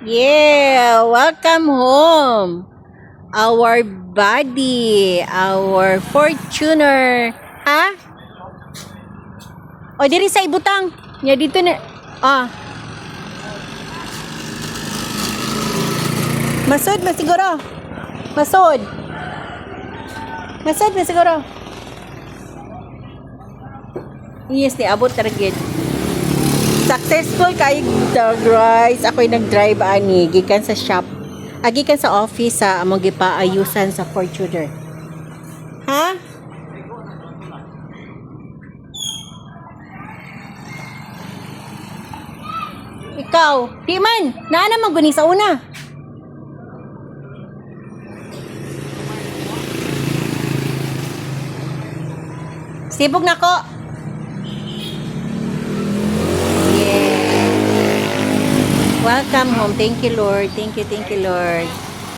Yeah, welcome home. Our body, our Fortuner. Ha? O, diri sa ibutang. Ya, dito na. Ah. Masud, masiguro. Masud. Masud, masiguro. Yes, ni abot target. Successful kay guys. Ako'y nag-drive ani gikan sa shop. Gikan sa office sa among gipaayusan sa Fortuner. Ha? Ikaw, di man. Naana man guni sa una. Sibog na ko. Welcome home. Thank you, Lord. Thank you, Lord.